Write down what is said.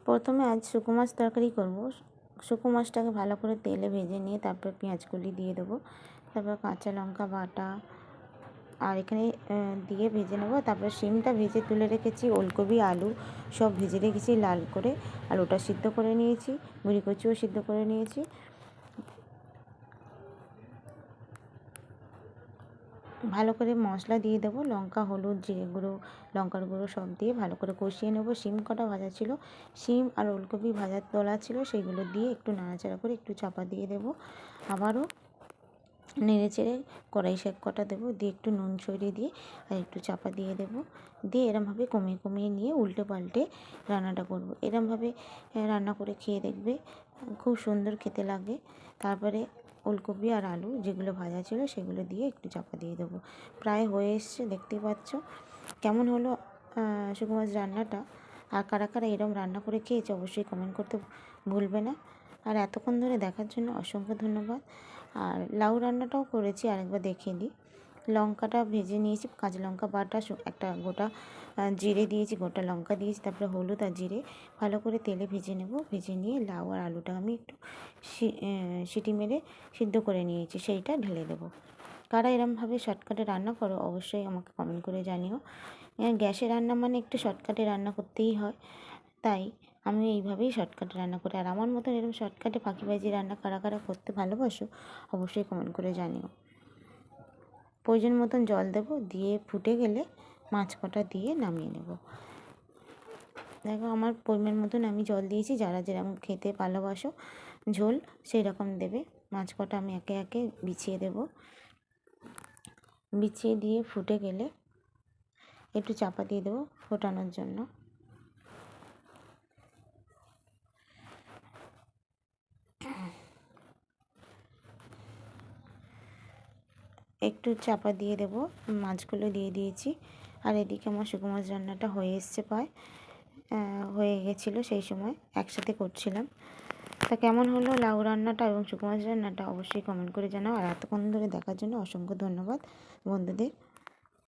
প্রথমে আজ শুকো মাছ তরকারি করব। শুকো মাছটাকে ভালো করে তেলে ভেজে নিয়ে তারপর পেঁয়াজকলি দিয়ে দেবো, তারপর কাঁচা লঙ্কা বাটা আর এখানে দিয়ে ভেজে নেবো। তারপর শিমটা ভেজে তুলে রেখেছি, ওলকপি আলু সব ভেজে রেখেছি লাল করে, আলুটা সিদ্ধ করে নিয়েছি, মুড়ি কচুও সিদ্ধ করে নিয়েছি। ভালো করে মশলা দিয়ে দেবো, লঙ্কা হলুদ জিরে গুঁড়ো লঙ্কার গুঁড়ো সব দিয়ে ভালো করে কষিয়ে নেবো। শিম কটা ভাজা ছিল, শিম আর ওলকপি ভাজা তোলা ছিল, সেইগুলো দিয়ে একটু নাড়াচাড়া করে একটু চাপা দিয়ে দেবো। আবারও নেড়ে চেড়ে কড়াই শাক কটা দেবো, দিয়ে একটু নুন ছড়িয়ে দিয়ে আর একটু চাপা দিয়ে দেবো। দিয়ে এরমভাবে কমিয়ে কমিয়ে নিয়ে উল্টে পাল্টে রান্নাটা করব। এরমভাবে রান্না করে খেয়ে দেখবে, খুব সুন্দর খেতে লাগে। তারপরে ওলকপি আর আলু যেগুলো ভাজা ছিল সেগুলো দিয়ে একটু চাপা দিয়ে দেবো। প্রায় হয়ে এসছে, দেখতেই পাচ্ছ। কেমন হলো শুকো মাছ রান্নাটা? আর কারা কারা এরম রান্না করে খেয়েছে অবশ্যই কমেন্ট করতে ভুলবে না। আর এতক্ষণ ধরে দেখার জন্য অসংখ্য ধন্যবাদ। আর লাউ রান্নাটাও করেছি, আরেকবার দেখিয়ে দিই। লঙ্কাটা ভেজে নিয়েছি, কাঁচা লঙ্কা বাটা, একটা গোটা জিরে দিয়েছি, গোটা লঙ্কা দিয়েছি, তারপরে হলুদ আর জিরে ভালো করে তেলে ভেজে নেব। ভেজে নিয়ে লাউ আর আলুটা আমি একটু সিটি মেরে সিদ্ধ করে নিয়েছি, সেইটা ঢেলে দেবো। কারা এরমভাবে শর্টকাটে রান্না করো অবশ্যই আমাকে কমেন্ট করে জানিও। গ্যাসে রান্না মানে একটু শর্টকাটে রান্না করতেই হয়, তাই আমি এইভাবেই শর্টকাটে রান্না করি। আর আমার মতন এরকম শর্টকাটে ফাঁকিবাজি রান্না কারা কারা করতে ভালোবাসো অবশ্যই কমেন্ট করে জানিও। প্রয়োজন মতন জল দেবো, দিয়ে ফুটে গেলে মাছ কটা দিয়ে নামিয়ে নেব। দেখো আমার পরিমাণ মতন আমি জল দিয়েছি, যারা যেরকম খেতে ভালোবাসো ঝোল সেই রকম দেবে। মাছ কটা আমি একে একে বিছিয়ে দেব। বিছিয়ে দিয়ে ফুটে গেলে একটু চাপা দিয়ে দেবো ফোটানোর জন্য। একটু চাপা দিয়ে দেবো, মাছগুলো দিয়ে দিয়েছি। আর এদিকে আমার শুকনো মাছ রান্নাটা হয়ে এসছে, প্রায় হয়ে গেছিলো, সেই সময় একসাথে করছিলাম। তা কেমন হলো লাউ রান্নাটা এবং শুকনো মাছ রান্নাটা অবশ্যই কমেন্ট করে জানাও। আর এতক্ষণ ধরে দেখার জন্য অসংখ্য ধন্যবাদ বন্ধুদের।